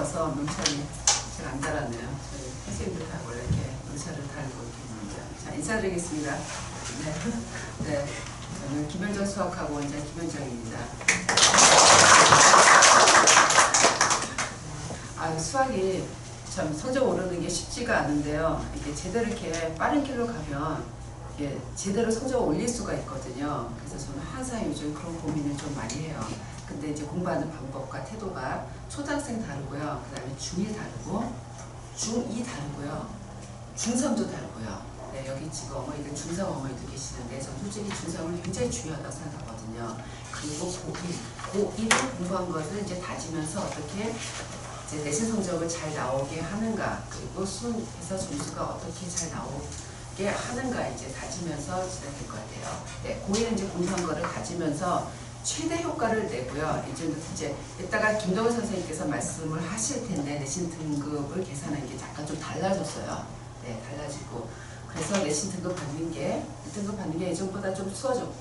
와서 명찰이 잘 안 달았네요. 저희 선생님들 다 원래 이렇게 명찰을 달고 이렇게 있습니다. 자, 인사드리겠습니다. 네. 네. 저는 김현정 수학학원자 김현정입니다. 수학이 참 성적 오르는 게 쉽지가 않은데요. 이게 제대로 이렇게 빠른 길로 가면 이게 제대로 성적을 올릴 수가 있거든요. 그래서 저는 항상 요즘 그런 고민을 좀 많이 해요. 근데 이제 공부하는 방법과 태도가 초등학생 다르고요. 그 다음에 중1 다르고 중2 다르고요. 중3도 다르고요. 네, 여기 지금 어머니들 중3 어머니도 계시는데 저는 솔직히 중3을 굉장히 중요하다고 생각하거든요. 그리고 고1을 공부한 것을 이제 다지면서 어떻게 이제 내신 성적을 잘 나오게 하는가, 그리고 수능에서 점수가 어떻게 잘 나오게 하는가 이제 다지면서 지내야 될 것 같아요. 네, 고1은 이제 공부한 거를 다지면서 최대 효과를 내고요. 이제 이따가 김동훈 선생님께서 말씀을 하실 텐데 내신 등급을 계산하는 게 약간 좀 달라졌어요. 네, 달라지고. 그래서 내신 등급 받는 게, 1등급 받는 게 예전보다 좀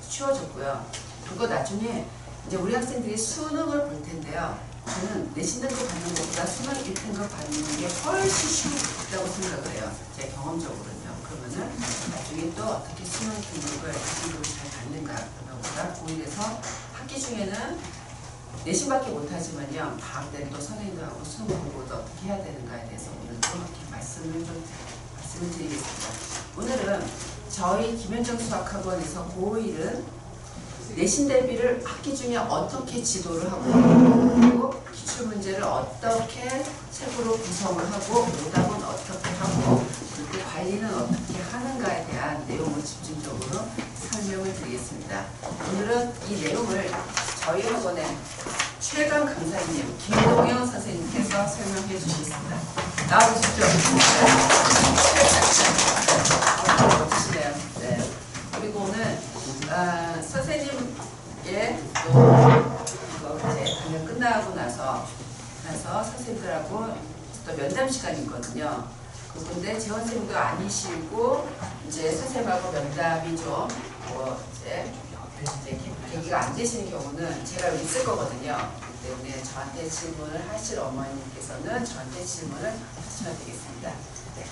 쉬워졌고요. 그리고 나중에 이제 우리 학생들이 수능을 볼 텐데요. 저는 내신 등급 받는 것보다 수능 1등급 받는 게 훨씬 쉽다고 생각을 해요. 제 경험적으로는요. 그러면은 나중에 또 어떻게 수능 등급을 잘 받는가, 그런 것보다 고1에서 학기 중에는 내신밖에 못하지만요. 방학 때는 또 선생님들하고 수능 공부도 어떻게 해야 되는가에 대해서 오늘 좀 이렇게 말씀을 드리겠습니다. 오늘은 저희 김현정 수학학원에서 고1은 내신 대비를 학기 중에 어떻게 지도를 하고 그리고 기출문제를 어떻게 책으로 구성을 하고 오답은 어떻게 하고 그리고 관리는 어떻게 하는가에 대한 내용을 집중적으로 설명을 드리겠습니다. 오늘은 이 내용을 저희 학원의 최강 강사님 김동영 선생님께서 설명해 주시겠습니다. 나와주십시오. 멋지시네요. 네. 그리고 오늘 선생님의 또 이제 강연 끝나고 나서 선생님들하고 또 면담 시간이 있거든요. 근데 재원 선생님도 아니시고 이제 선생님하고 면담이 좀 이제 계기가 안 되시는 경우는 제가 여기 있을 거거든요. 그렇기 때문에 저한테 질문을 하실 어머니께서는 저한테 질문을 하시면 되겠습니다. 네,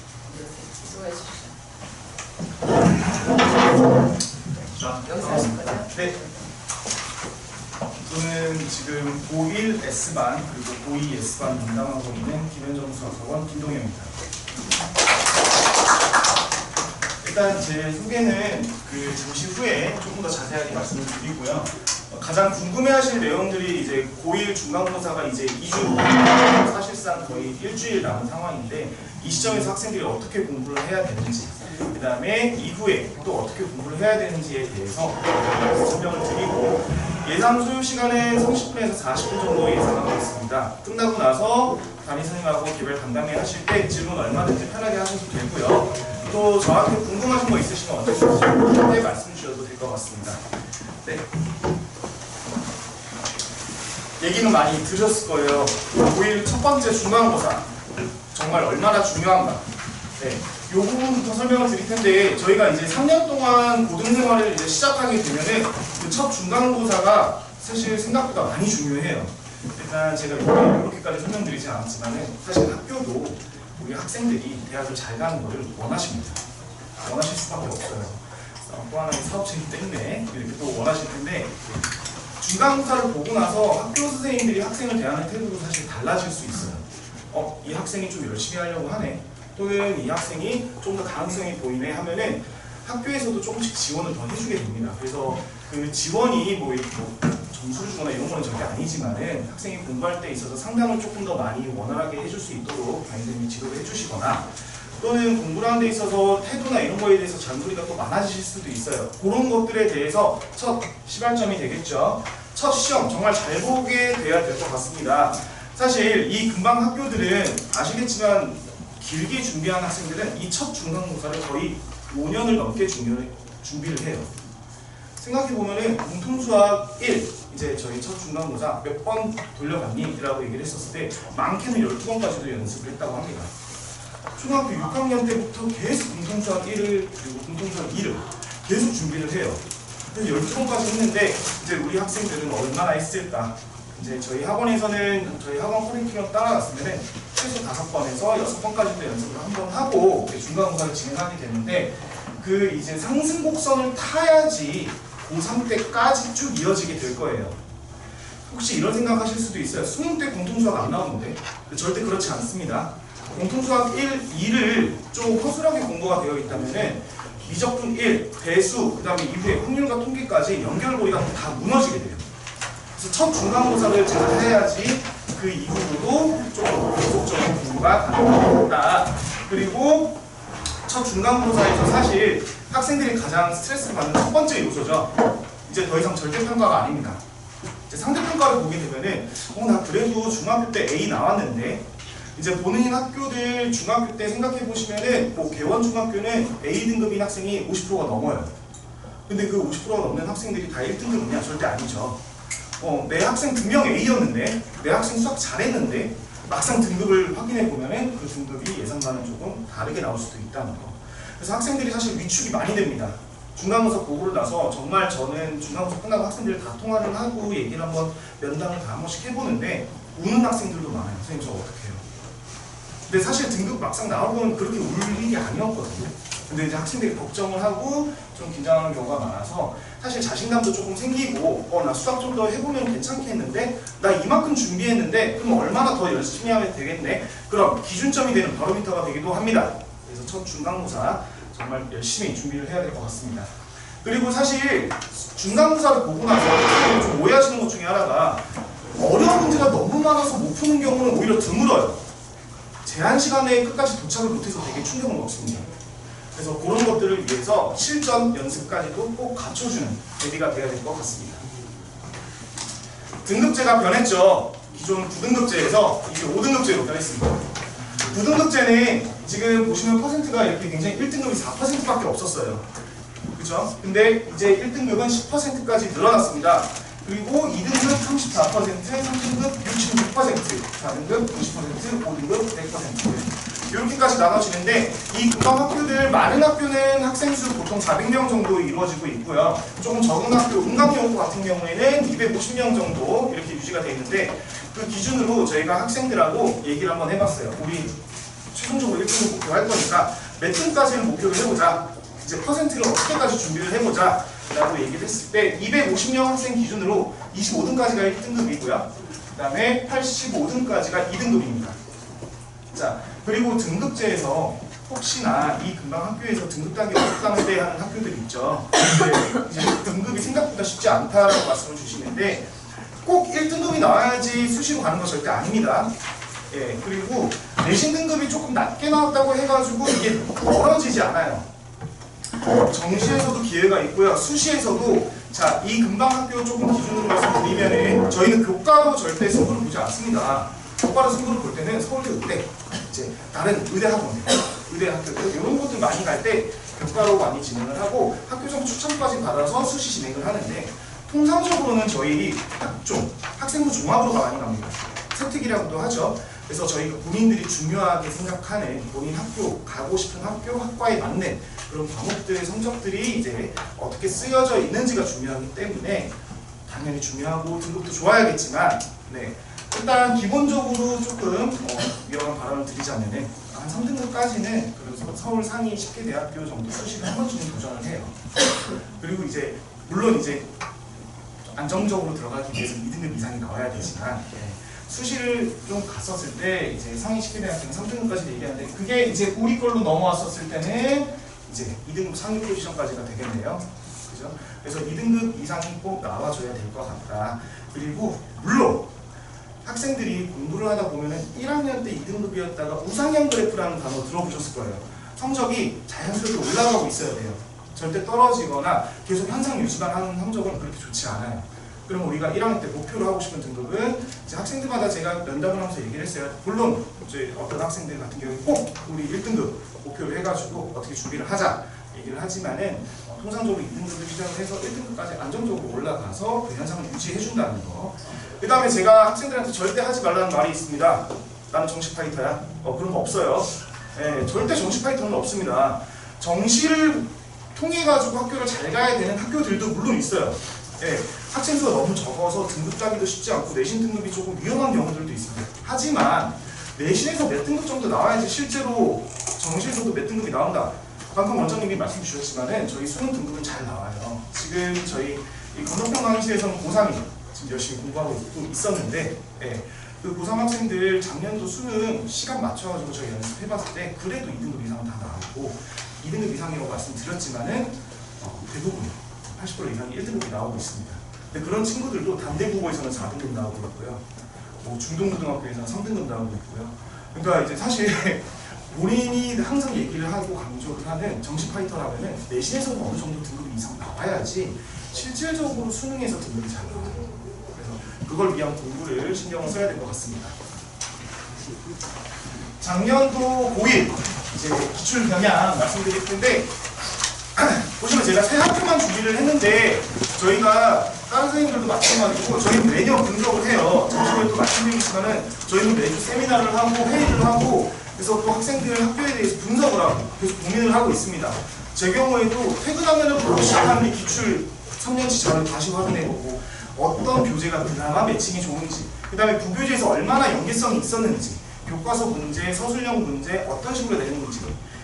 수고해 주십시오. 여기서 하실 거죠? 네. 저는 지금 고1 S반 그리고 고2 S반 담당하고 있는 김현정 수학학원 김동영입니다. 일단 제 소개는 잠시 후에 조금 더 자세하게 말씀을 드리고요. 가장 궁금해하실 내용들이 이제 고1 중간고사가 이제 2주 사실상 거의 일주일 남은 상황인데 이 시점에서 학생들이 어떻게 공부를 해야 되는지 그 다음에 이후에 또 어떻게 공부를 해야 되는지에 대해서 설명을 드리고 예상 소요 시간은 30분에서 40분 정도 예상하고 있습니다. 끝나고 나서 담임 선생님하고 개별 간담회 하실 때 질문 얼마든지 편하게 하셔도 되고요. 또 저한테 궁금하신 거 있으시면 언제든지 그때 말씀 주셔도 될 것 같습니다. 네. 얘기는 많이 들으셨을 거예요. 고1 첫 번째 중간고사 정말 얼마나 중요한가. 네. 요 부분부터 설명을 드릴 텐데 저희가 이제 3년 동안 고등생활을 이제 시작하게 되면은 그 첫 중간고사가 사실 생각보다 많이 중요해요. 일단 제가 이렇게까지 설명드리지 않았지만은 사실 학교도 우리 학생들이 대학을 잘 가는 것을 원하십니다. 원하실 수밖에 없어요. 또 하나의 사업체이기 때문에 이렇게 또 원하실 텐데 중간고사를 보고 나서 학교 선생님들이 학생을 대하는 태도도 사실 달라질 수 있어요. 이 학생이 좀 열심히 하려고 하네. 또는 이 학생이 좀 더 가능성이 보이네 하면은 학교에서도 조금씩 지원을 더 해주게 됩니다. 그래서 그 지원이 뭐 점수를 주거나 이런 거는 절대 아니지만은 학생이 공부할 때 있어서 상담을 조금 더 많이 원활하게 해줄 수 있도록 담임선생님이 지도를 해주시거나 또는 공부를 하는 데 있어서 태도나 이런 거에 대해서 잔소리가 또 많아지실 수도 있어요. 그런 것들에 대해서 첫 시발점이 되겠죠. 첫 시험 정말 잘 보게 돼야 될 것 같습니다. 사실 이 근방 학교들은 아시겠지만 길게 준비한 학생들은 이 첫 중간고사를 거의 5년을 넘게 준비를 해요. 생각해보면은 공통수학 1, 이제 저희 첫 중간고사 몇 번 돌려봤니? 라고 얘기를 했었을 때 많게는 12번까지도 연습을 했다고 합니다. 초등학교 6학년 때부터 계속 공통수학 1을 그리고 공통수학 2를 계속 준비를 해요. 그래서 12번까지 했는데 이제 우리 학생들은 얼마나 했을까? 이제 저희 학원에서는 저희 학원 커리큘럼 따라갔으면은 최소 5번에서 6번까지도 연습을 한번 하고 중간고사를 진행하게 되는데 그 이제 상승 곡선을 타야지 고3 때까지 쭉 이어지게 될 거예요. 혹시 이런 생각하실 수도 있어요. 수능 때 공통수학 안 나오는데? 절대 그렇지 않습니다. 공통수학 1, 2를 좀 허술하게 공부가 되어 있다면은 미적분 1, 배수, 그 다음에 이후에 확률과 통계까지 연결고리가 다 무너지게 돼요. 그래서 첫 중간고사를 잘 해야지 그 이후로도 좀 계속적인 공부가 가능하다. 그리고 첫 중간고사에서 사실 학생들이 가장 스트레스를 받는 첫 번째 요소죠. 이제 더 이상 절대평가가 아닙니다. 이제 상대평가를 보게 되면은 나 그래도 중학교 때 A 나왔는데 이제 보는 학교들 중학교 때 생각해 보시면은 뭐 개원중학교는 A 등급인 학생이 50%가 넘어요. 근데 그 50%가 넘는 학생들이 다 1등급이냐? 절대 아니죠. 내 학생 2명 A였는데 내 학생 수학 잘했는데 막상 등급을 확인해 보면은 그 등급이 예상과는 조금 다르게 나올 수도 있다는 거. 그래서 학생들이 사실 위축이 많이 됩니다. 중간고사 보고를 나서 정말 저는 중간고사 끝나고 학생들 다 통화를 하고 얘기를 한번 면담을 다 한 번씩 해보는데 우는 학생들도 많아요. 선생님 저 어떻게 해요? 근데 사실 등급 막상 나오면 그렇게 울 일이 아니었거든요. 근데 이제 학생들이 걱정을 하고 좀 긴장하는 경우가 많아서 사실 자신감도 조금 생기고 나 수학 좀 더 해보면 괜찮겠는데 나 이만큼 준비했는데 그럼 얼마나 더 열심히 하면 되겠네. 그럼 기준점이 되는 바로미터가 되기도 합니다. 그래서 첫 중간고사 정말 열심히 준비를 해야 될 것 같습니다. 그리고 사실 중간고사를 보고 나서 좀 오해하시는 것 중에 하나가 어려운 문제가 너무 많아서 못 푸는 경우는 오히려 드물어요. 제한 시간에 끝까지 도착을 못해서 되게 충격을 먹습니다. 그래서 그런 것들을 위해서 실전 연습까지도 꼭 갖춰주는 대비가 되어야 될 것 같습니다. 등급제가 변했죠. 기존 9등급제에서 이게 5등급제로 변했습니다. 9등급제는 지금 보시면 퍼센트가 이렇게 굉장히 1등급이 4%밖에 없었어요. 그죠? 근데 이제 1등급은 10%까지 늘어났습니다. 그리고 2등급 34%, 3등급 66%, 4등급 90%, 5등급 100%. 이렇게까지 나눠지는데 이 금방 학교들 많은 학교는 학생 수 보통 400명 정도 이루어지고 있고요. 조금 적은 학교, 은강여고 같은 경우에는 250명 정도 이렇게 유지가 되어 있는데 그 기준으로 저희가 학생들하고 얘기를 한번 해봤어요. 우리 최종적으로 1등급 목표 할 거니까 몇 등까지를 목표를 해보자. 이제 퍼센트를 어떻게까지 준비를 해보자 라고 얘기를 했을 때 250명 학생 기준으로 25등까지가 1등급이고요. 그 다음에 85등까지가 2등급입니다. 자, 그리고 등급제에서 혹시나 이 금방 학교에서 등급 단계 없다는데 하는 학교들 있죠. 이제 등급이 생각보다 쉽지 않다라고 말씀을 주시는데 꼭 1등급이 나와야지 수시로 가는 거 절대 아닙니다. 예, 그리고 내신 등급이 조금 낮게 나왔다고 해가지고 이게 멀어지지 않아요. 정시에서도 기회가 있고요. 수시에서도 자, 이 금방 학교 조금 기준으로 말씀드리면은 저희는 교과로 절대 승부를 보지 않습니다. 교과로 승부를 볼 때는 서울대 의대, 이제 다른 의대 학원, 의대 학교들 이런 곳들 많이 갈 때 교과로 많이 진행을 하고 학교정 추천까지 받아서 수시 진행을 하는데 통상적으로는 저희 학생부 종합으로 많이 갑니다. 세특이라고도 하죠. 그래서 저희가 본인들이 중요하게 생각하는 본인 학교, 가고 싶은 학교, 학과에 맞는 그런 과목들의 성적들이 이제 어떻게 쓰여져 있는지가 중요하기 때문에 당연히 중요하고 등급도 좋아야겠지만 네, 일단 기본적으로 조금 위험한 발언을 드리자면은 한 3등급까지는 그래서 서울 상위 10개 대학교 정도 수시를 한 번쯤은 도전을 해요. 그리고 이제 물론 이제 안정적으로 들어가기 위해서 2등급 이상이 나와야 되지만 수시를 좀 갔었을 때 이제 상위 10개 대학교는 3등급까지 얘기하는데 그게 이제 우리 걸로 넘어왔었을 때는 이제 2등급 상위 포지션까지가 되겠네요. 그죠? 그래서 2등급 이상이 꼭 나와줘야 될 것 같다. 그리고 물론 학생들이 공부를 하다 보면은 1학년 때 2등급이었다가 우상향 그래프라는 단어 들어보셨을 거예요. 성적이 자연스럽게 올라가고 있어야 돼요. 절대 떨어지거나 계속 현상 유지만 하는 성적은 그렇게 좋지 않아요. 그럼 우리가 1학년 때 목표로 하고 싶은 등급은 이제 학생들마다 제가 면담을 하면서 얘기를 했어요. 물론 이제 어떤 학생들 같은 경우에 꼭 우리 1등급 목표로 해가지고 어떻게 준비를 하자 얘기를 하지만은 통상적으로 2등급을 시작을 해서 1등급까지 안정적으로 올라가서 그 현상을 유지해준다는 거. 그 다음에 제가 학생들한테 절대 하지 말라는 말이 있습니다. 나는 정시 파이터야. 그런 거 없어요. 네, 절대 정시 파이터는 없습니다. 정시를 통해 가지고 학교를 잘 가야 되는 학교들도 물론 있어요. 예, 학생 수가 너무 적어서 등급 따기도 쉽지 않고 내신 등급이 조금 위험한 경우들도 있습니다. 하지만 내신에서 몇 등급 정도 나와야지 실제로 정시에서도 몇 등급이 나온다. 방금 원장님이 말씀 주셨지만은 저희 수능 등급은 잘 나와요. 지금 저희 이 건너편 강의실에서는 고3이 지금 열심히 공부하고 있었는데, 예, 그 고3 학생들 작년도 수능 시간 맞춰가지고 저희 연습해봤을 때 그래도 2등급 이상은 다 나오고 2등급 이상이라고 말씀드렸지만은 대부분 80% 이상이 1등급이 나오고 있습니다. 근데 그런 친구들도 단대국어에서는 4등급 나오고 있고요. 뭐 중동고등학교에서는 3등급 나오고 있고요. 그러니까 이제 사실 본인이 항상 얘기를 하고 강조를 하는 정시 파이터라면은 내신에서는 어느 정도 등급 이상 나와야지 실질적으로 수능에서 등급이 잘 나와요. 그래서 그걸 위한 공부를 신경을 써야 될 것 같습니다. 작년도 고1 이제 기출 경향 말씀드릴 텐데 보시면 제가 새 학교만 준비를 했는데 저희가 다른 선생님들도 마찬가지고 저희는 매년 분석을 해요. 정시에도 말씀드리지만은 저희는 매주 세미나를 하고 회의를 하고 그래서 또 학생들 학교에 대해서 분석을 하고 계속 고민을 하고 있습니다. 제 경우에도 퇴근하면은 바로 시작하는 기출 3년치 자료를 다시 확인해보고 어떤 교재가 그나마 매칭이 좋은지 그 다음에 부교재에서 얼마나 연계성이 있었는지 교과서 문제, 서술형 문제 어떤 식으로 내는지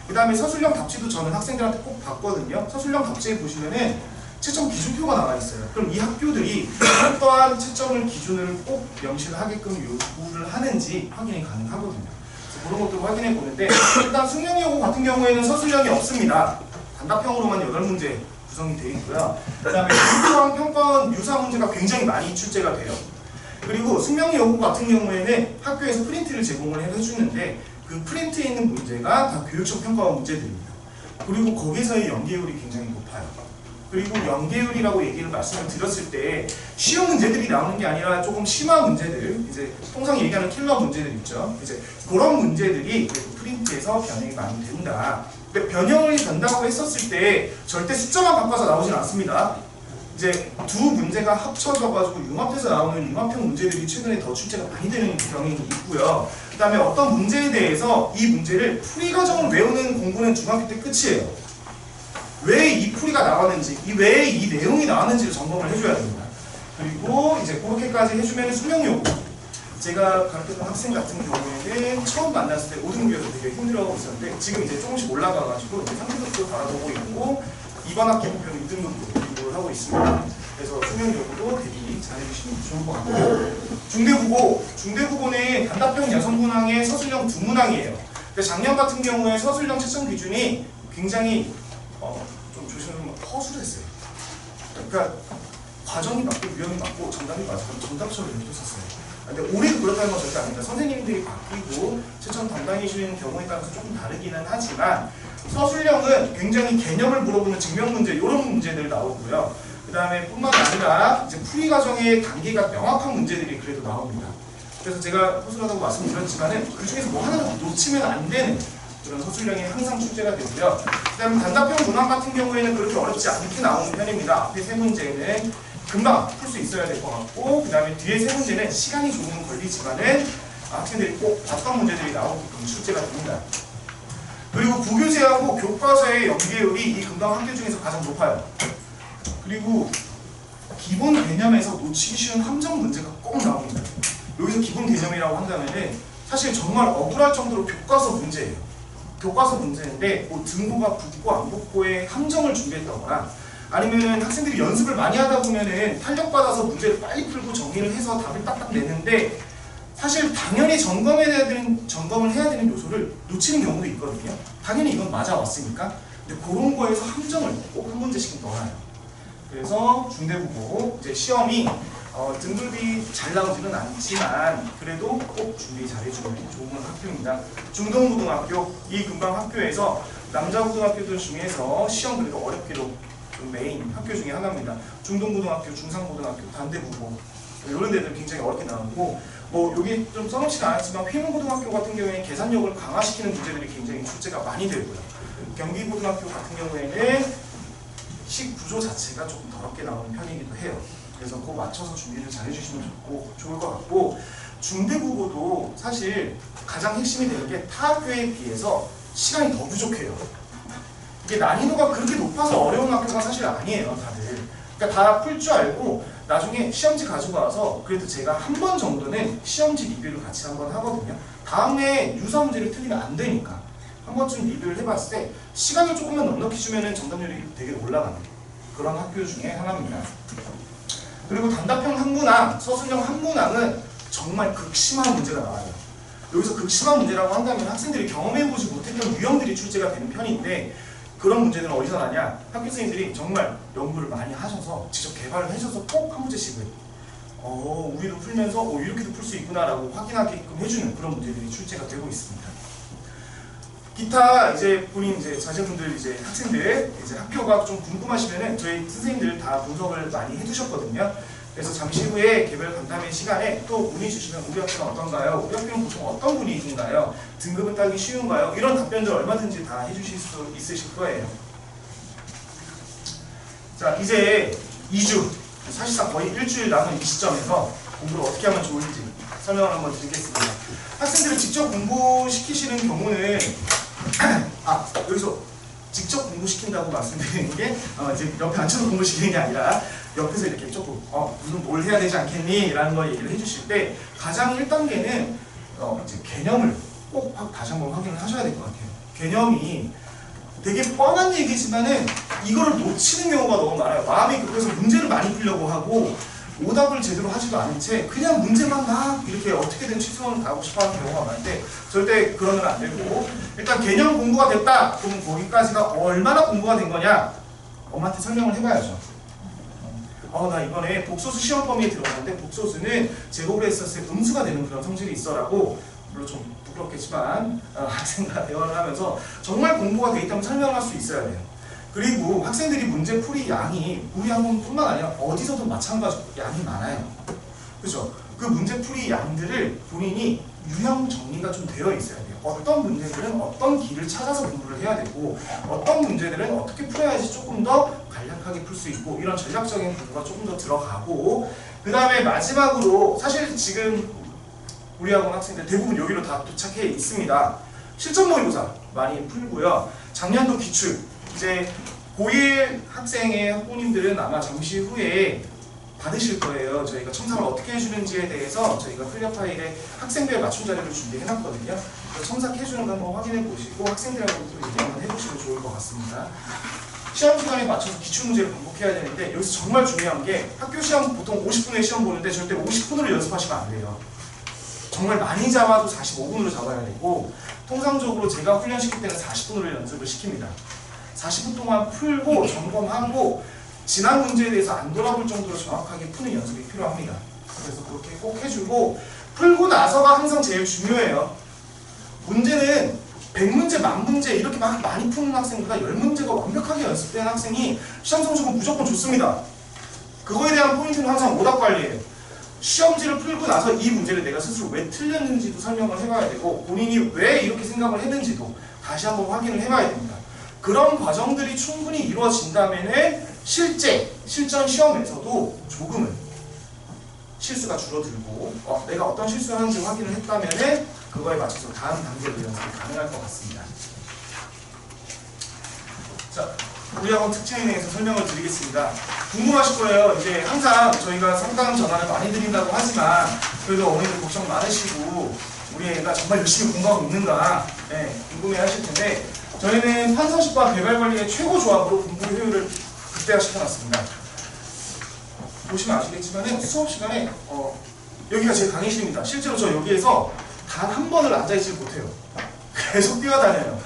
그 다음에 서술형 답지도 저는 학생들한테 꼭 봤거든요. 서술형 답지에 보시면은 채점 기준표가 나와 있어요. 그럼 이 학교들이 어떠한 채점을 기준을 꼭 명시를 하게끔 요구를 하는지 확인이 가능하거든요. 그래서 그런 것도 확인해 보는데 일단 숙명여고 같은 경우에는 서술형이 없습니다. 단답형으로만 8문제 구성이 되어 있고요. 그 다음에 유사한 평가원 유사 문제가 굉장히 많이 출제가 돼요. 그리고 숙명여고 같은 경우에는 학교에서 프린트를 제공을 해주는데 그 프린트에 있는 문제가 다 교육청 평가원 문제들입니다. 그리고 거기서의 연계율이 굉장히 높아요. 그리고 연계율이라고 얘기를 말씀을 드렸을 때 쉬운 문제들이 나오는 게 아니라 조금 심한 문제들, 이제 통상 얘기하는 킬러 문제들 있죠. 이제 그런 문제들이 프린트에서 변형이 많이 된다. 근데 변형을 된다고 했었을 때 절대 숫자만 바꿔서 나오진 않습니다. 이제 두 문제가 합쳐져가지고 융합해서 나오는 융합형 문제들이 최근에 더 출제가 많이 되는 경향이 있고요. 그 다음에 어떤 문제에 대해서 이 문제를 풀이 과정을 외우는 공부는 중학교 때 끝이에요. 왜 이 풀이가 나왔는지, 왜 이 내용이 나왔는지를 점검을 해줘야 됩니다. 그리고 이제 그렇게까지 해주면 숙명여고. 제가 가르쳤던 학생 같은 경우에는 처음 만났을 때 5등급이어서 되게 힘들어하고 있었는데 지금 이제 조금씩 올라가가지고 3등급도 바라보고 있고 이번 학기 목표는 2등급도 공부를 하고 있습니다. 그래서 숙명여고도 대비 잘해주시면 좋을 것 같고요. 중대국어는 단답형 여성문항의 서술형 두문항이에요. 작년 같은 경우에 서술형 채점 기준이 굉장히 좀 조심하면 허술했어요. 그러니까 과정이 맞고 유형이 맞고 정답이 맞고 정답처럼 이렇게 썼어요. 근데 올해도 그렇다는 건 절대 아닙니다. 선생님들이 바뀌고 채점 담당이시는 경우에 따라서 조금 다르기는 하지만 서술형은 굉장히 개념을 물어보는 증명문제 이런 문제들 나오고요. 그 다음에 뿐만 아니라 이제 풀이 과정의 단계가 명확한 문제들이 그래도 나옵니다. 그래서 제가 허술하다고 말씀드렸지만은 그 중에서 뭐 하나라도 놓치면 안 되는 그런 서술형이 항상 출제가 되고요. 그 다음에 단답형 문항 같은 경우에는 그렇게 어렵지 않게 나오는 편입니다. 앞에 세 문제는 금방 풀 수 있어야 될 것 같고 그 다음에 뒤에 세 문제는 시간이 조금 걸리지만은 학생들이 꼭 봤던 문제들이 나오게끔 출제가 됩니다. 그리고 부교재하고 교과서의 연계율이 이 금방 학교 중에서 가장 높아요. 그리고 기본 개념에서 놓치기 쉬운 함정 문제가 꼭 나옵니다. 여기서 기본 개념이라고 한다면은 사실 정말 억울할 정도로 교과서 문제예요. 교과서 문제인데 뭐 등고가 붙고 안 붙고의 함정을 준비했다거나 아니면 학생들이 연습을 많이 하다 보면은 탄력받아서 문제를 빨리 풀고 정리를 해서 답을 딱딱 내는데 사실 당연히 점검을 해야 되는 요소를 놓치는 경우도 있거든요. 당연히 이건 맞아왔으니까. 근데 그런 거에서 함정을 꼭 한 문제씩 넣어요. 그래서 중대국어 이제 시험이 등급이 잘 나오지는 않지만 그래도 꼭 준비 잘해주면 좋은 학교입니다. 중동고등학교 이 금방 학교에서 남자고등학교들 중에서 시험 그래도 어렵게도 좀 메인 학교 중에 하나입니다. 중동고등학교, 중상고등학교, 단대국어 이런 데들 굉장히 어렵게 나오고 뭐 여기 좀 써놓지는 않았지만 휘문고등학교 같은 경우에는 계산력을 강화시키는 문제들이 굉장히 출제가 많이 되고요. 경기고등학교 같은 경우에는 식 구조 자체가 조금 더럽게 나오는 편이기도 해요. 그래서 그거 맞춰서 준비를 잘 해주시면 좋을 것 같고 중대국어도 사실 가장 핵심이 되는 게 타 학교에 비해서 시간이 더 부족해요. 이게 난이도가 그렇게 높아서 어려운 학교가 사실 아니에요, 다들. 그러니까 다 풀 줄 알고 나중에 시험지 가지고 와서 그래도 제가 한 번 정도는 시험지 리뷰를 같이 한번 하거든요. 다음에 유사 문제를 틀리면 안 되니까 한 번쯤 리뷰를 해봤을 때 시간을 조금만 넉넉히 주면은 정답률이 되게 올라가는 그런 학교 중에 하나입니다. 그리고 단답형 한문항, 서술형 한문항은 정말 극심한 문제가 나와요. 여기서 극심한 문제라고 한다면 학생들이 경험해보지 못했던 유형들이 출제가 되는 편인데 그런 문제들은 어디서 나냐? 학교 선생님들이 정말 연구를 많이 하셔서 직접 개발을 해줘서 꼭 한 문제씩을 우리도 풀면서 이렇게도 풀 수 있구나 라고 확인하게끔 해주는 그런 문제들이 출제가 되고 있습니다. 기타 이제 본인 이제 자제분들 이제 학생들 이제 학교가 좀 궁금하시면은 저희 선생님들 다 분석을 많이 해두셨거든요. 그래서 잠시 후에 개별 간담회 시간에 또 문의 주시면 우리 학교는 어떤가요? 우리 학교는 보통 어떤 분위기인가요? 등급은 따기 쉬운가요? 이런 답변들 얼마든지 다 해주실 수 있으실 거예요. 자, 이제 2주, 사실상 거의 일주일 남은 이 시점에서 공부를 어떻게 하면 좋을지 설명을 한번 드리겠습니다. 학생들을 직접 공부시키시는 경우는 여기서 직접 공부시킨다고 말씀드리는 게 이제 옆에 앉혀서 공부시키는 게 아니라 옆에서 이렇게 조금 무슨 뭘 해야 되지 않겠니? 라는 걸 얘기를 해주실 때 가장 1단계는 이제 개념을 꼭 다시 한번 확인을 하셔야 될 것 같아요. 개념이 되게 뻔한 얘기지만은 이거를 놓치는 경우가 너무 많아요. 마음이 급해서 문제를 많이 풀려고 하고 오답을 제대로 하지도 않은 채 그냥 문제만 막 이렇게 어떻게든 최선을 다하고 싶어하는 경우가 많은데 절대 그러면 안 되고 일단 개념 공부가 됐다. 그러면 거기까지가 얼마나 공부가 된 거냐? 엄마한테 설명을 해봐야죠. 나 이번에 복소수 시험 범위에 들어갔는데 복소수는 제곱을 했었을 때 음수가 되는 그런 성질이 있어라고 물론 좀 부끄럽겠지만 학생과 대화를 하면서 정말 공부가 돼 있다면 설명할 수 있어야 돼요. 그리고 학생들이 문제 풀이 양이 우리 학원뿐만 아니라 어디서도 마찬가지로 양이 많아요. 그죠? 그 문제 풀이 양들을 본인이 유형 정리가 좀 되어 있어야 돼요. 어떤 문제들은 어떤 길을 찾아서 공부를 해야 되고 어떤 문제들은 어떻게 풀어야지 조금 더 간략하게 풀 수 있고 이런 전략적인 공부가 조금 더 들어가고 그 다음에 마지막으로 사실 지금 우리 학원 학생들 대부분 여기로 다 도착해 있습니다. 실전 모의고사 많이 풀고요. 작년도 기출 이제 고1 학생의 학부모님들은 아마 잠시 후에 받으실 거예요. 저희가 첨삭을 어떻게 해주는지에 대해서 저희가 클리어 파일에 학생별 맞춤 자료를 준비해놨거든요. 첨삭해주는 거 한번 확인해 보시고 학생들하고 또 얘기 한번 해보시면 좋을 것 같습니다. 시험 시간에 맞춰서 기출문제를 반복해야 되는데 여기서 정말 중요한 게 학교 시험 보통 50분에 시험 보는데 절대 50분으로 연습하시면 안 돼요. 정말 많이 잡아도 45분으로 잡아야 되고 통상적으로 제가 훈련시킬 때는 40분으로 연습을 시킵니다. 40분 동안 풀고 점검하고 지난 문제에 대해서 안 돌아볼 정도로 정확하게 푸는 연습이 필요합니다. 그래서 그렇게 꼭 해주고 풀고 나서가 항상 제일 중요해요. 문제는 100문제, 10,000문제 이렇게 막 많이 푸는 학생보다 10문제가 완벽하게 연습된 학생이 시험 성적은 무조건 좋습니다. 그거에 대한 포인트는 항상 오답 관리예요. 시험지를 풀고 나서 이 문제를 내가 스스로 왜 틀렸는지도 설명을 해봐야 되고 본인이 왜 이렇게 생각을 했는지도 다시 한번 확인을 해봐야 됩니다. 그런 과정들이 충분히 이루어진다면 실전 시험에서도 조금은 실수가 줄어들고 내가 어떤 실수를 하는지 확인을 했다면 그거에 맞춰서 다음 단계로 연습이 가능할 것 같습니다. 자, 우리 학원 특징에 대해서 설명을 드리겠습니다. 궁금하실 거예요. 이제 항상 저희가 상담 전화를 많이 드린다고 하지만 그래도 어머니들 걱정 많으시고 우리 애가 정말 열심히 공부하고 있는가 궁금해 하실 텐데 저희는 판서식과 개발관리의 최고 조합으로 공부 효율을 극대화시켜놨습니다. 보시면 아시겠지만 수업 시간에 여기가 제 강의실입니다. 실제로 저 여기에서 단 한 번을 앉아있지 못해요. 계속 뛰어다녀요.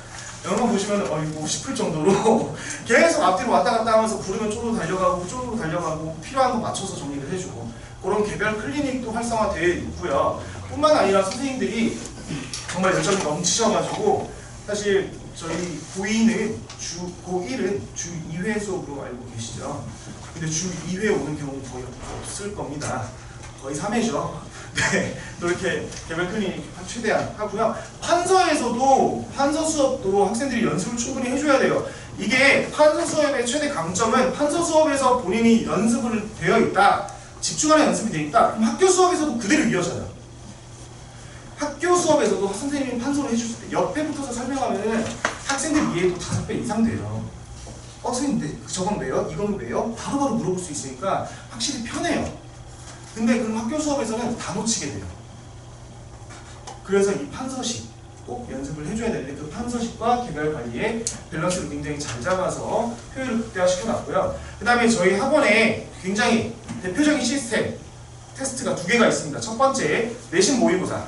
영상 보시면 이거 싶을 정도로 계속 앞뒤로 왔다 갔다 하면서 부르면 쪼로 달려가고 쪼로 달려가고 필요한 거 맞춰서 정리를 해주고 그런 개별 클리닉도 활성화되어 있고요. 뿐만 아니라 선생님들이 정말 열정이 넘치셔가지고 사실 저희 고1은 주 2회 수업으로 알고 계시죠? 근데 주 2회 오는 경우 거의 없을 겁니다. 거의 3회죠. 네, 이렇게 개별 클리닉 최대한 하고요. 판서 수업도 학생들이 연습을 충분히 해줘야 돼요. 이게 판서 수업의 최대 강점은 판서 수업에서 본인이 연습을 되어 있다, 집중하는 연습이 되어 있다. 그럼 학교 수업에서도 그대로 이어져요. 학교 수업에서도 선생님이 판서를 해주실 때 옆에 붙어서 설명하면 학생들 이해도 5배 이상 돼요. 선생님 근데 저건 왜요? 이건 왜요? 바로바로 물어볼 수 있으니까 확실히 편해요. 근데 그럼 학교 수업에서는 다 놓치게 돼요. 그래서 이 판서식 꼭 연습을 해줘야 되는데 그 판서식과 개별 관리의 밸런스를 굉장히 잘 잡아서 효율을 극대화시켜놨고요. 그 다음에 저희 학원에 굉장히 대표적인 시스템 테스트가 2개가 있습니다. 첫 번째 내신 모의고사.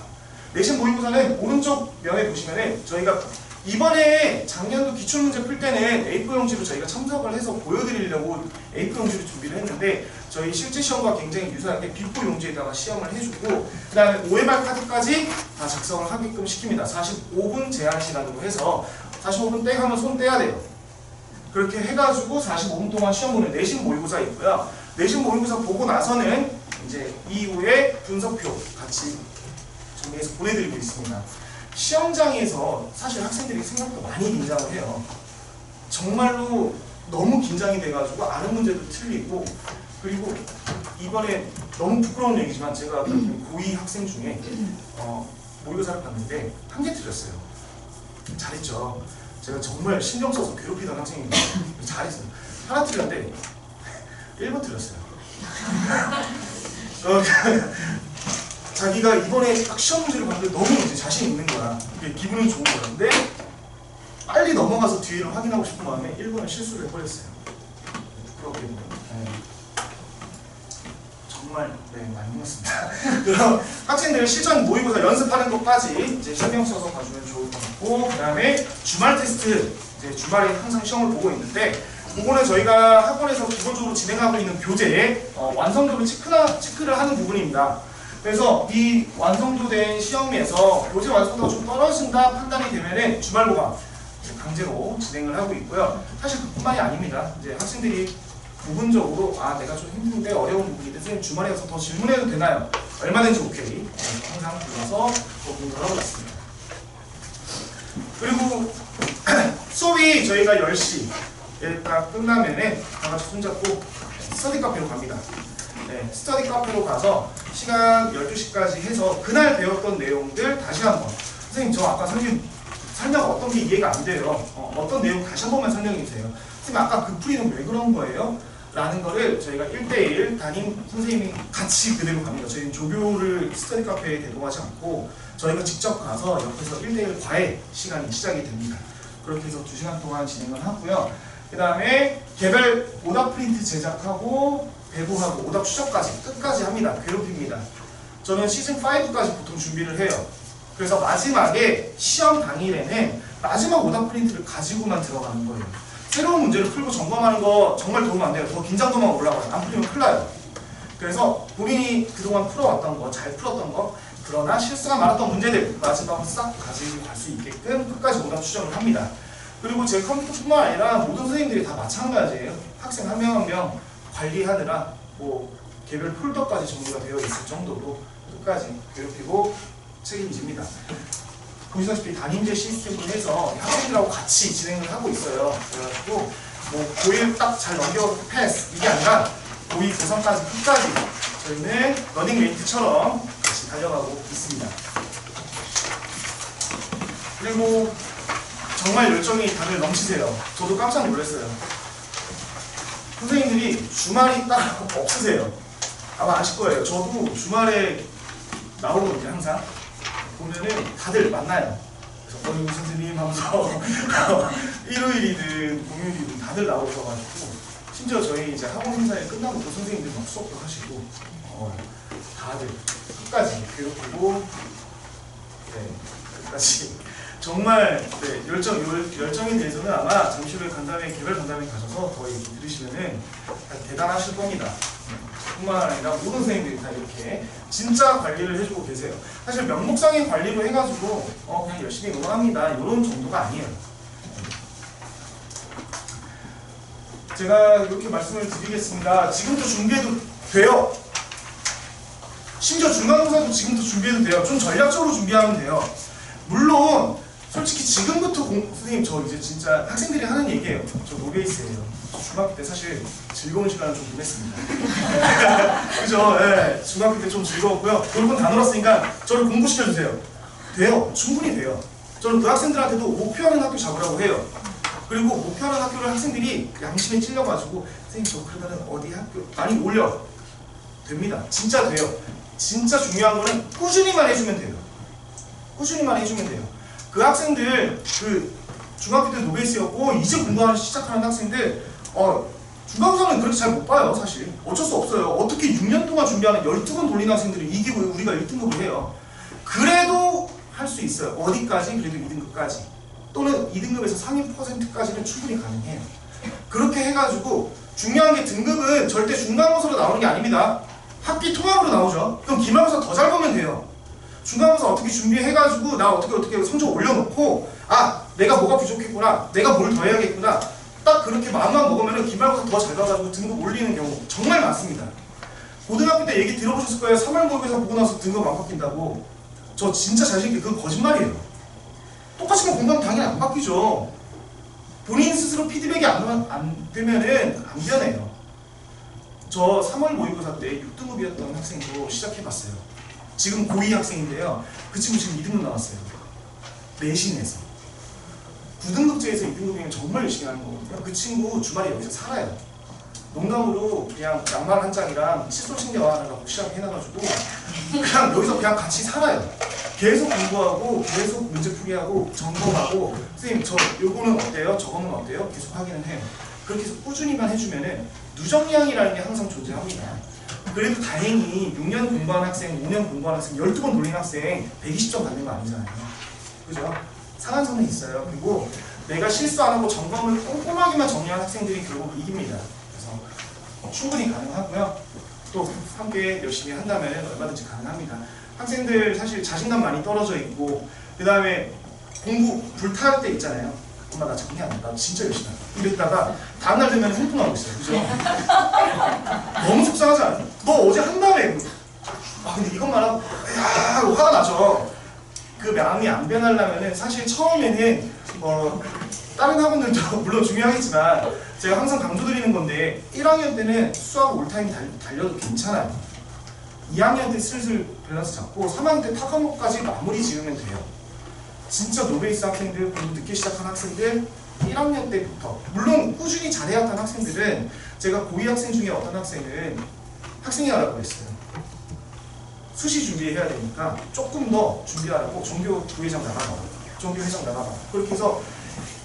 내신 모의고사는 오른쪽 면에 보시면은 저희가 이번에 작년도 기출문제 풀 때는 A4 용지로 저희가 첨삭을 해서 보여드리려고 A4 용지로 준비를 했는데 저희 실제 시험과 굉장히 유사하게 B4 용지에다가 시험을 해주고 그 다음에 OMR 카드까지 다 작성을 하게끔 시킵니다. 45분 제한 시간으로 해서 45분 땡 하면 손 떼야 돼요. 그렇게 해가지고 45분 동안 시험 보는 내신 모의고사 있고요. 내신 모의고사 보고 나서는 이제 이후에 분석표 같이 정리해서 보내드리고 있습니다. 시험장에서 사실 학생들이 생각보다 많이 긴장을 해요. 정말로 너무 긴장이 돼가지고 아는 문제도 틀리고 그리고 이번에 너무 부끄러운 얘기지만 제가 고2 학생 중에 모의고사를 봤는데 한 개 틀렸어요. 잘했죠. 제가 정말 신경 써서 괴롭히던 학생입니다. 잘했어요. 하나 틀렸는데 1번 틀렸어요. 자기가 이번에 딱 시험 문제를 봤는데 너무 이제 자신 있는 거야. 기분은 좋은 거야. 근데 빨리 넘어가서 뒤를 확인하고 싶은 마음에 1번을 실수를 해버렸어요. 부끄럽게. 네. 정말 많이 먹었습니다. 그럼 학생들 실전 모의고사 연습하는 것까지 이제 신경 써서 봐주면 좋을 것 같고 그 다음에 주말 테스트 이제 주말에 항상 시험을 보고 있는데 그거는 저희가 학원에서 기본적으로 진행하고 있는 교재의 완성도를 체크를 하는 부분입니다. 그래서 이 완성도된 시험에서 교재 완성도가 좀 떨어진다 판단이 되면은 주말 보강 강제로 진행을 하고 있고요. 사실 그뿐만이 아닙니다. 이제 학생들이 부분적으로 내가 좀 힘든데 어려운 부분인데 선생님 주말에 가서 더 질문해도 되나요? 얼마든지 오케이. 항상 불러서 공부를 하고 있습니다. 그리고 수업이 저희가 10시에 딱 끝나면은 다 같이 손잡고 스터디 카페로 갑니다. 네, 스터디 카페로 가서 시간 12시까지 해서 그날 배웠던 내용들 다시 한번 선생님 저 아까 설명 어떤 게 이해가 안 돼요. 어떤 내용 다시 한 번만 설명해 주세요. 선생님 아까 그 풀이는 왜 그런 거예요? 라는 거를 저희가 1대1 담임 선생님이 같이 그대로 갑니다. 저희는 조교를 스터디 카페에 대동하지 않고 저희가 직접 가서 옆에서 1대1 과외 시간이 시작이 됩니다. 그렇게 해서 2시간 동안 진행을 하고요. 그 다음에 개별 오답 프린트 제작하고 배부하고 오답 추적까지 끝까지 합니다. 괴롭힙니다. 저는 시즌5까지 보통 준비를 해요. 그래서 마지막에 시험 당일에는 마지막 오답 프린트를 가지고만 들어가는 거예요. 새로운 문제를 풀고 점검하는 거 정말 도움 안 돼요. 더 긴장도만 올라가요. 안 풀리면 큰일 나요. 그래서 본인이 그동안 풀어왔던 거, 잘 풀었던 거, 그러나 실수가 많았던 문제들 마지막으로 싹 가지고 갈 수 있게끔 끝까지 오답 추적을 합니다. 그리고 제 컴퓨터뿐만 아니라 모든 선생님들이 다 마찬가지예요. 학생 한 명 한 명 관리하느라 개별 폴더까지 정리가 되어 있을 정도로 끝까지 괴롭히고 책임집니다. 보시다시피 담임제 시스템을 해서 학생들하고 같이 진행을 하고 있어요. 그래가지고 고1 딱 잘 넘겨 패스 이게 아니라 고2 고3까지 끝까지 저희는 러닝메이트처럼 같이 달려가고 있습니다. 그리고 정말 열정이 다들 넘치세요. 저도 깜짝 놀랐어요. 선생님들이 주말이 딱 없으세요. 아마 아실 거예요. 저도 주말에 나오거든요. 항상 보면은 다들 만나요. 그래서 선생님 하면서 일요일이든 공휴일이든 다들 나오셔가지고 심지어 저희 이제 학원 행사에 끝나고 또 선생님들 막 수업도 하시고 다들 끝까지 괴롭히고 끝까지 정말 열정에 대해서는 아마 잠시 후에 개별 간담회 가셔서 더 얘기 들으시면은 대단하실 겁니다. 뿐만 아니라 모든 선생님들이 다 이렇게 진짜 관리를 해주고 계세요. 사실 명목상의 관리로 해가지고 그냥 열심히 응원합니다 이런 정도가 아니에요. 제가 이렇게 말씀을 드리겠습니다. 지금도 준비해도 돼요. 심지어 중간고사도 지금부터 준비해도 돼요. 좀 전략적으로 준비하면 돼요. 물론 솔직히 지금부터 선생님 저 이제 진짜 학생들이 하는 얘기예요. 저 노베이스예요. 중학교 때 사실 즐거운 시간을 좀 보냈습니다. 그죠? 네, 중학교 때 좀 즐거웠고요. 여러분 다 놀았으니까 저를 공부시켜주세요. 돼요. 충분히 돼요. 저는 그 학생들한테도 목표하는 학교 잡으라고 해요. 그리고 목표하는 학교를 학생들이 양심에 찔려가지고 선생님 저 그러다는 어디 학교 많이 올려 됩니다. 진짜 돼요. 진짜 중요한 거는 꾸준히만 해주면 돼요. 꾸준히만 해주면 돼요. 그 학생들 그 중학교 때 노베이스였고 이제 공부하기 시작하는 학생들 중간고사는 그렇게 잘 못 봐요. 사실 어쩔 수 없어요. 어떻게 6년 동안 준비하는 12번 돌리는 학생들이 이기고 우리가 1등급을 해요. 그래도 할 수 있어요. 어디까지? 그래도 2등급까지 또는 2등급에서 상위 %까지는 충분히 가능해요. 그렇게 해가지고 중요한 게 등급은 절대 중간고사로 나오는 게 아닙니다. 학기 통합으로 나오죠. 그럼 기말고사 더 잘 보면 돼요. 중간고사 어떻게 준비해가지고 나 어떻게 성적 올려놓고 내가 뭐가 부족했구나, 내가 뭘 더 해야겠구나, 딱 그렇게 마음만 먹으면 기말고사 더 잘 가가지고 등급 올리는 경우 정말 많습니다. 고등학교 때 얘기 들어보셨을 거예요. 3월 모의고사 보고 나서 등급 안 바뀐다고. 저 진짜 자신있게 그건 거짓말이에요. 똑같이 공부하면 당연히 안 바뀌죠. 본인 스스로 피드백이 안 되면은 안 변해요. 저 3월 모의고사 때 6등급이었던 학생도 시작해봤어요. 지금 고2 학생인데요. 그 친구 지금 2등급 나왔어요. 내신에서. 9등급제에서 2등급이면 정말 열심히 하는 거거든요. 그 친구 주말에 여기서 살아요. 농담으로 그냥 양말 한 장이랑 칫솔 챙겨와라고 시작해놔가지고 그냥 여기서 그냥 같이 살아요. 계속 공부하고 계속 문제 풀이하고 점검하고 선생님 저 요거는 어때요? 저거는 어때요? 계속 확인을 해요. 그렇게 해서 꾸준히만 해주면은 누적량이라는 게 항상 존재합니다. 그래도 다행히 6년 공부한 학생, 5년 공부한 학생, 12번 돌린 학생 120점 받는 거 아니잖아요. 그죠? 상한선은 있어요. 그리고 내가 실수 안 하고 점검을 꼼꼼하게만 정리한 학생들이 결국 이깁니다. 그래서 충분히 가능하고요. 또 함께 열심히 한다면 얼마든지 가능합니다. 학생들 사실 자신감 많이 떨어져 있고 그 다음에 공부 불타할 때 있잖아요. 엄마 나 정리 안 해. 나 진짜 열심히 한다. 이랬다가 다음날 되면 흥분하고 있어요. 그죠? 너무 속상하지 않아요? 너 어제 한다며. 근데 이것만 하고 화가 나죠. 그 마음이 안 변하려면 사실 처음에는 다른 학원들도 물론 중요하겠지만 제가 항상 강조드리는 건데 1학년 때는 수학 올타임 달려도 괜찮아요. 2학년 때 슬슬 밸런스 잡고 3학년 때 타과목까지 마무리 지으면 돼요. 진짜 노베이스 학생들, 공부 늦게 시작한 학생들 1학년 때부터 물론 꾸준히 잘해야 하는 학생들은 제가 고2 학생 중에 어떤 학생은 학생회하라고 했어요. 수시 준비해야 되니까 조금 더 준비하라고 종교 부회장 나가봐, 종교 회장 나가봐. 그렇게 해서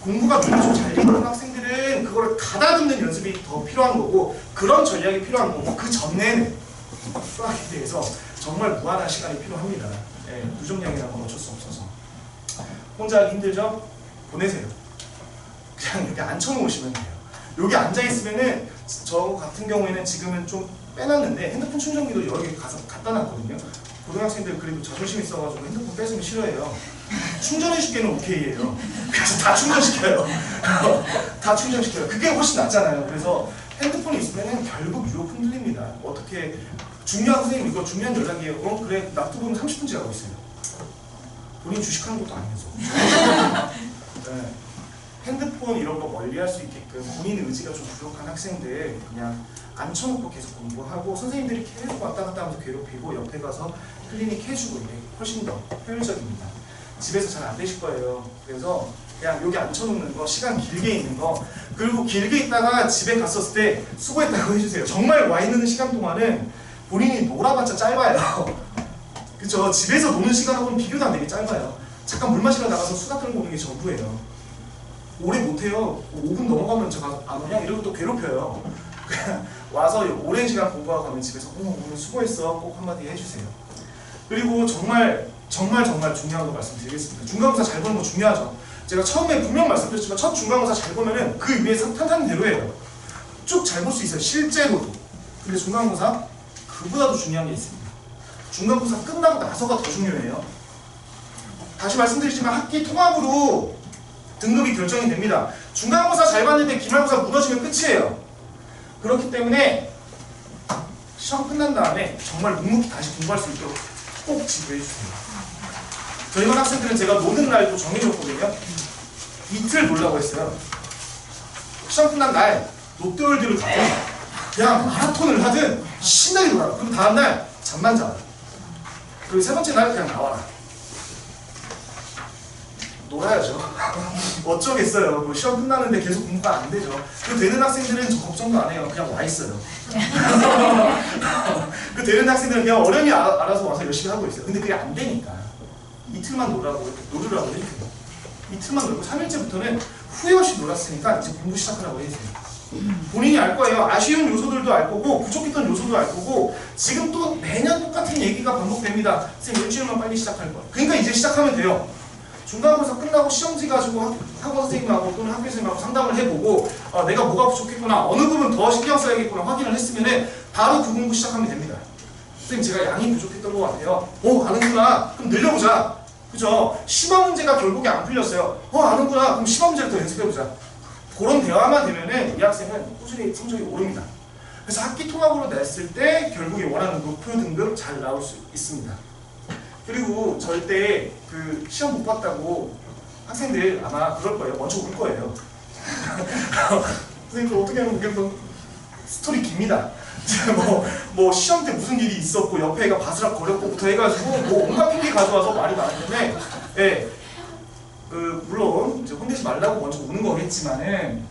공부가 눈이 좀 잘 되는 학생들은 그거를 가다듬는 연습이 더 필요한 거고 그런 전략이 필요한 거고 그 전에는 수학에 대해서 정말 무한한 시간이 필요합니다. 누적량이라는 건 어쩔 수 없어서 혼자 하기 힘들죠? 보내세요. 그냥 여기 앉혀놓으시면 돼요. 여기 앉아있으면은 저 같은 경우에는 지금은 좀 빼놨는데 핸드폰 충전기도 여러 개 갖다 놨거든요. 고등학생들 그래도 자존심 있어가지고 핸드폰 뺏으면 싫어해요. 충전해줄게는 오케이예요. 그래서 다 충전시켜요. 다 충전시켜요. 그게 훨씬 낫잖아요. 그래서 핸드폰이 있으면 결국 유혹 흔들립니다. 어떻게 중요한 선생님 이거 중요한 연락이에요. 그래 놔두고는 30분째 하고 있어요. 본인 주식하는 것도 아니면서. 네. 핸드폰 이런 거 멀리할 수 있게끔 본인 의지가 좀 부족한 학생들 그냥 앉혀놓고 계속 공부하고 선생님들이 계속 왔다 갔다 하면서 괴롭히고 옆에 가서 클리닉 해주고 이게 훨씬 더 효율적입니다. 집에서 잘 안 되실 거예요. 그래서 그냥 여기 앉혀놓는 거, 시간 길게 있는 거, 그리고 길게 있다가 집에 갔었을 때 수고했다고 해주세요. 정말 와 있는 시간 동안은 본인이 놀아봤자 짧아요. 그쵸? 집에서 노는 시간하고는 비교도 안 되게 짧아요. 잠깐 물 마시러 나가서 수다 떨고 오는 게 전부예요. 오래 못해요. 5분 넘어가면 제가 안 오냐? 이러고 또 괴롭혀요. 그냥 와서 오랜 시간 공부하고 가면 집에서 오늘 수고했어 꼭 한마디 해주세요. 그리고 정말 중요한 거 말씀드리겠습니다. 중간고사 잘 보는 거 중요하죠. 제가 처음에 분명 말씀드렸지만 첫 중간고사 잘 보면은 그 위에 탄탄한 대로예요. 쭉 잘 볼 수 있어요. 실제로도. 근데 중간고사 그보다도 중요한 게 있습니다. 중간고사 끝나고 나서가 더 중요해요. 다시 말씀드리지만 학기 통합으로 등급이 결정이 됩니다. 중간고사 잘 봤는데 기말고사 무너지면 끝이에요. 그렇기 때문에 시험 끝난 다음에 정말 묵묵히 다시 공부할 수 있도록 꼭 지도해주세요. 저희 반 학생들은 제가 노는 날도 정해줬거든요. 이틀 놀라고 했어요. 시험 끝난 날 롯데월드를 가든 그냥 마라톤을 하든 신나게 놀아라. 그리고 다음날 잠만 자라. 그리고 세 번째 날 그냥 나와라. 놀아야죠. 어쩌겠어요. 뭐 시험 끝나는데 계속 공부가 안 되죠. 그 되는 학생들은 저 걱정도 안 해요. 그냥 와 있어요. 그 되는 학생들은 그냥 어련히 알아서 와서 열심히 하고 있어요. 근데 그게 안 되니까 이틀만 놀으라고 이렇게 이틀만 놀고 3일째부터는 후회 없이 놀았으니까 이제 공부 시작하라고 해주세요. 본인이 알 거예요. 아쉬운 요소들도 알 거고 부족했던 요소도 알 거고 지금 또 매년 똑같은 얘기가 반복됩니다. 쌤 일주일만 빨리 시작할 거야. 그러니까 이제 시작하면 돼요. 중간고사 끝나고 시험지 가지고 학원 선생님하고 또는 학교 선생님하고 상담을 해보고 내가 뭐가 부족했구나 어느 부분 더 신경 써야겠구나 확인을 했으면 바로 그 공부 시작하면 됩니다. 선생님 제가 양이 부족했던 것 같아요. 아는구나. 그럼 늘려보자. 그죠? 심화 문제가 결국에 안 풀렸어요. 아는구나. 그럼 심화 문제를 더 연습해보자. 그런 대화만 되면은 이 학생은 꾸준히 성적이 오릅니다. 그래서 학기 통합으로 냈을 때 결국에 원하는 목표 등급 잘 나올 수 있습니다. 그리고 절대 그 시험 못 봤다고 학생들 아마 그럴 거예요. 먼저 울 거예요. 선생님 어떻게 하면 웃겠어? 스토리 깁니다. 뭐 시험 때 무슨 일이 있었고 옆에 애가 바스락 거렸고부터 해가지고 뭐 온갖 핑계 가져와서 말이 많은데 예. 물론 이제 혼내지 말라고 먼저 우는 거겠지만은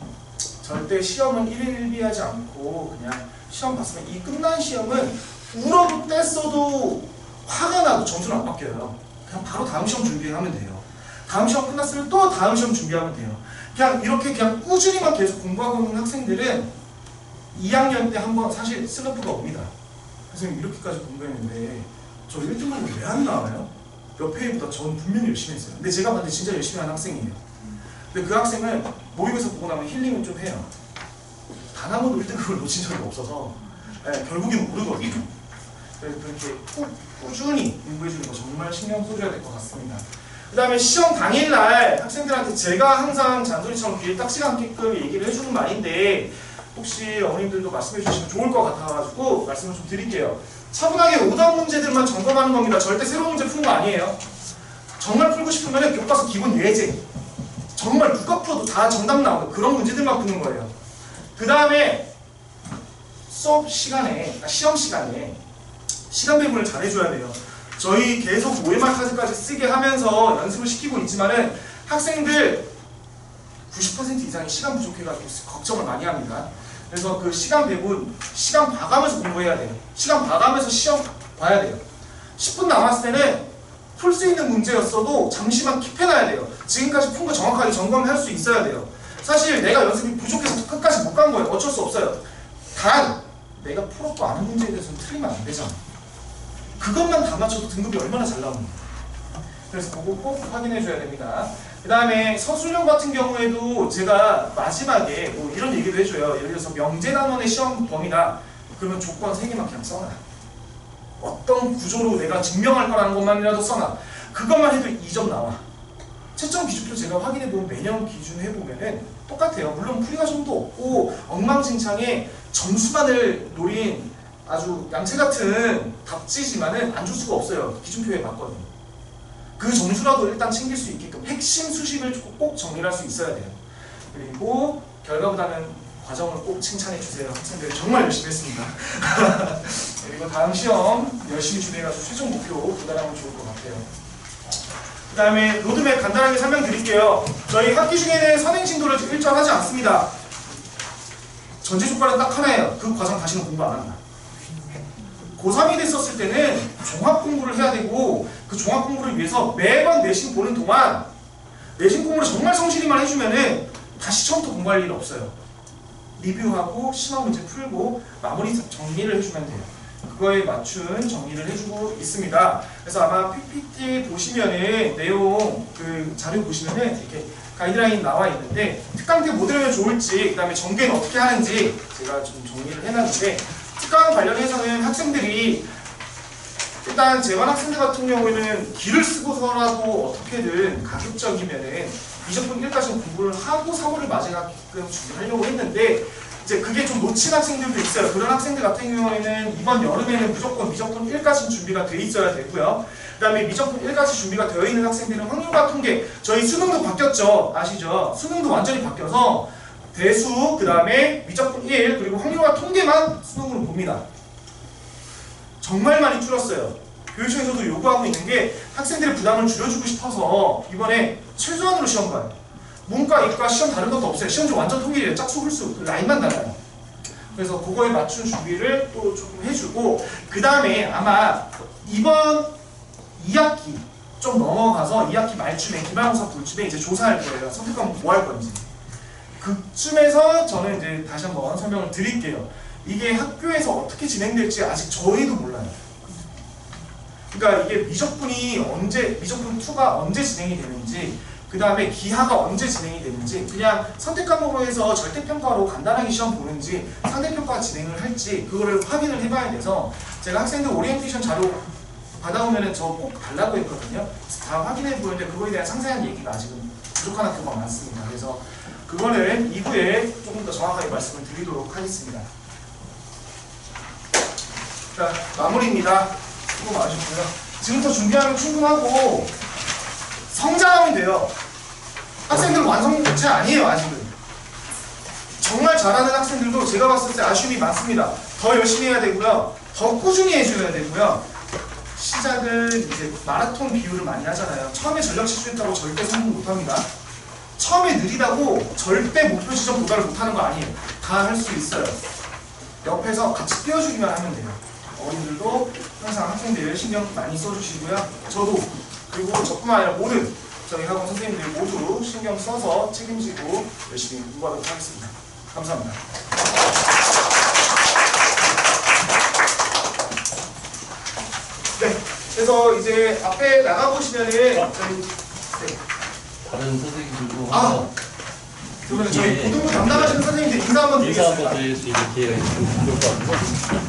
절대 시험은 일일비하지 않고 그냥 시험 봤으면 이 끝난 시험은 울어도 뗐어도 화가 나도 점수는 안 바뀌어요. 그냥 바로 다음 시험 준비하면 돼요. 다음 시험 끝났으면 또 다음 시험 준비하면 돼요. 그냥 이렇게 그냥 꾸준히만 계속 공부하고 있는 학생들은 2학년 때 한번 사실 슬럼프가 옵니다. 선생님 이렇게까지 공부했는데 저 1등급은 왜 안 나와요? 옆에 애보다 저는 분명히 열심히 했어요. 근데 제가 봤을 때 진짜 열심히 한 학생이에요. 근데 그 학생은 모의고사 보고 나면 힐링을 좀 해요. 단 한 번도 1등급을 놓친 적이 없어서 결국엔 모르거든요. 그래서 그렇게 꾸준히 공부해주는 거 정말 신경 써줘야 될 것 같습니다. 그 다음에 시험 당일날 학생들한테 제가 항상 잔소리처럼 귀에 딱지가 않게끔 얘기를 해주는 말인데 혹시 어머님들도 말씀해 주시면 좋을 것 같아가지고 말씀을 좀 드릴게요. 차분하게 오답 문제들만 점검하는 겁니다. 절대 새로운 문제 푸는 거 아니에요. 정말 풀고 싶으면 교과서 기본 예제 정말 누가 풀어도 다 정답 나오는 그런 문제들만 푸는 거예요. 그 다음에 수업 시간에 시험 시간에 시간 배분을 잘 해줘야 돼요. 저희 계속 OMR 카드까지 쓰게 하면서 연습을 시키고 있지만은 학생들 90% 이상이 시간 부족해가지고 걱정을 많이 합니다. 그래서 그 시간 배분, 시간 봐가면서 공부해야 돼요. 시간 봐가면서 시험 봐야 돼요. 10분 남았을 때는 풀 수 있는 문제였어도 잠시만 킵해놔야 돼요. 지금까지 푼 거 정확하게 점검할 수 있어야 돼요. 사실 내가 연습이 부족해서 끝까지 못 간 거예요. 어쩔 수 없어요. 단 내가 풀었고 아는 문제에 대해서는 틀리면 안 되잖아. 그것만 다 맞춰도 등급이 얼마나 잘 나오는지. 그래서 그거 꼭 확인해 줘야 됩니다. 그 다음에 서술형 같은 경우에도 제가 마지막에 뭐 이런 얘기도 해줘요. 예를 들어서 명제단원의 시험 범위다. 그러면 조건 3개만 그냥 써놔. 어떤 구조로 내가 증명할 거라는 것만이라도 써놔. 그것만 해도 2점 나와. 채점 기준표 제가 확인해보면 매년 기준 해보면은 똑같아요. 물론 풀이과정도 없고 엉망진창에 점수만을 노린 아주 양채 같은 답지지만은 안 줄 수가 없어요. 기준표에 맞거든요. 그 점수라도 일단 챙길 수 있게끔 핵심 수식을 꼭 정리할 수 있어야 돼요. 그리고 결과보다는 과정을 꼭 칭찬해 주세요. 학생들 정말 열심히 했습니다. 그리고 다음 시험 열심히 준비해가지고 최종 목표 도달하면 좋을 것 같아요. 그 다음에 로드맵 간단하게 설명드릴게요. 저희 학기 중에는 선행진도를 일정하지 않습니다. 전제 조건은 딱 하나예요. 그 과정 다시는 공부 안 한다. 고3이 됐었을 때는 종합 공부를 해야 되고 그 종합 공부를 위해서 매번 내신 보는 동안 내신 공부를 정말 성실히만 해주면은 다시 처음부터 공부할 일 없어요. 리뷰하고 심화 문제 풀고 마무리 정리를 해주면 돼요. 그거에 맞춘 정리를 해주고 있습니다. 그래서 아마 PPT 보시면은 내용 그 자료 보시면은 이렇게 가이드라인 나와 있는데 특강때 뭐 들으면 좋을지 그 다음에 전개는 어떻게 하는지 제가 좀 정리를 해놨는데 특강 관련해서는 학생들이 일단 재반 학생들 같은 경우에는 기를 쓰고서라도 어떻게든 가급적이면은 미적분 1까지는 공부를 하고 3월을 맞이하게끔 준비하려고 했는데 이제 그게 좀 놓친 학생들도 있어요. 그런 학생들 같은 경우에는 이번 여름에는 무조건 미적분 1까지는 준비가 돼 있어야 되고요. 그 다음에 미적분 1까지 준비가 되어 있는 학생들은 확률과 통계, 저희 수능도 바뀌었죠. 아시죠? 수능도 완전히 바뀌어서 대수, 그 다음에 미적분 1, 그리고 확률과 통계만 수능으로 봅니다. 정말 많이 줄었어요. 교육청에서도 요구하고 있는 게 학생들의 부담을 줄여주고 싶어서 이번에 최소한으로 시험 봐요. 문과, 이과 시험 다른 것도 없어요. 시험지 완전 통일이에요. 짝수, 홀수, 그 라인만 달라요. 그래서 그거에 맞춘 준비를 또 조금 해주고, 그 다음에 아마 이번 2학기 좀 넘어가서 2학기 말쯤에 기말고사 볼쯤에 이제 조사할 거예요. 선택 과목 뭐 할 건지. 그쯤에서 저는 이제 다시 한번 설명을 드릴게요. 이게 학교에서 어떻게 진행될지 아직 저희도 몰라요. 그러니까 이게 미적분 2가 언제 진행이 되는지, 그 다음에 기하가 언제 진행이 되는지, 그냥 선택 과목으로 해서 절대평가로 간단하게 시험 보는지, 상대평가 진행을 할지, 그거를 확인을 해봐야 돼서, 제가 학생들 오리엔테이션 자료 받아오면은 저 꼭 달라고 했거든요. 다 확인해 보는데 그거에 대한 상세한 얘기가 아직은 부족한 학교가 많습니다. 그래서 그거는 이후에 조금 더 정확하게 말씀을 드리도록 하겠습니다. 자, 마무리입니다. 수고 많으셨고요. 지금부터 준비하면 충분하고 성장하면 돼요. 학생들은 완성체 아니에요, 아직은. 정말 잘하는 학생들도 제가 봤을 때 아쉬움이 많습니다. 더 열심히 해야 되고요. 더 꾸준히 해줘야 되고요. 시작은 이제 마라톤 비유를 많이 하잖아요. 처음에 전력 질주했다고 절대 성공 못합니다. 처음에 느리다고 절대 목표 지점 도달을 못하는 거 아니에요. 다 할 수 있어요. 옆에서 같이 뛰어주기만 하면 돼요. 어른들도 항상 학생들 신경 많이 써주시고요. 저도, 그리고 저뿐만 아니라 모든 저희 학원 선생님들 모두 신경 써서 책임지고 열심히 공부하도록 하겠습니다. 감사합니다. 네, 그래서 이제 앞에 나가보시면은 저희 다른 선생님들도 그러면 저희 고등부 담당하시는 선생님들 인사 한번 인사 드리겠습니다. 한번 드릴 수 있는 기회가 있으면 좋을 것 같아요.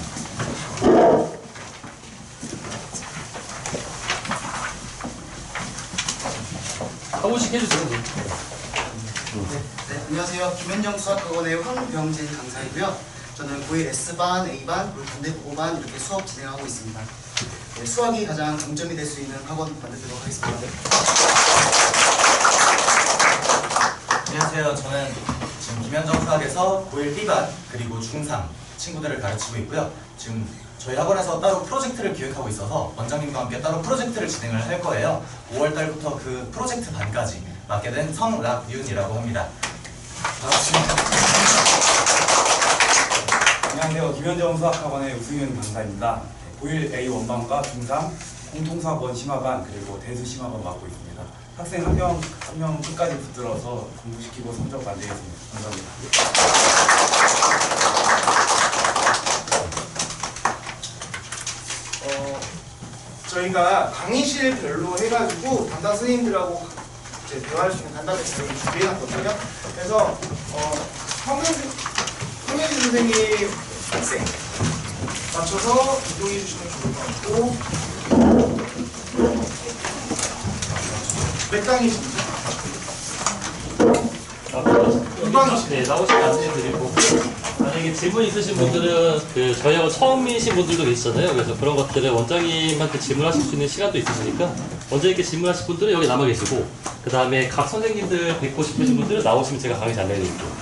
한 분씩 해주세요. 네, 안녕하세요. 김현정 수학학원의 황병진 강사이고요. 저는 고1 S반, A반, 그리고 군대국어반 이렇게 수업 진행하고 있습니다. 네, 수학이 가장 강점이 될 수 있는 학원 만들도록 하겠습니다. 안녕하세요. 저는 지금 김현정 수학에서 고1 B반 그리고 중3 친구들을 가르치고 있고요. 지금 저희 학원에서 따로 프로젝트를 기획하고 있어서 원장님과 함께 따로 프로젝트를 진행을 할 거예요. 5월달부터 그 프로젝트 반까지 맡게 된 성락윤이라고 합니다. 안녕하세요. 김현정 수학학원의 우승윤 강사입니다. 고1 A 원반과 중3 공통수학원 심화반 그리고 대수 심화반 맡고 있습니다. 학생 한 명 끝까지 붙들어서 공부시키고 성적 만들겠습니다. 감사합니다. 저희가 강의실별로 해가지고 담당 선생님들하고 이제 대화할 수 있는 간단한 자료를 준비해놨거든요. 그래서 황현진 선생님 학생 맞춰서 이동해 주시면 좋을 것 같고, 몇 강이십니까? 네, 나오시면 안내드리고, 만약에 질문 있으신 분들은 저희하고 처음이신 분들도 계시잖아요. 그래서 그런 것들을 원장님한테 질문하실 수 있는 시간도 있으시니까 원장님께 질문하실 분들은 여기 남아 계시고, 그 다음에 각 선생님들 뵙고 싶으신 분들은 나오시면 제가 강의 잘 내드릴게요.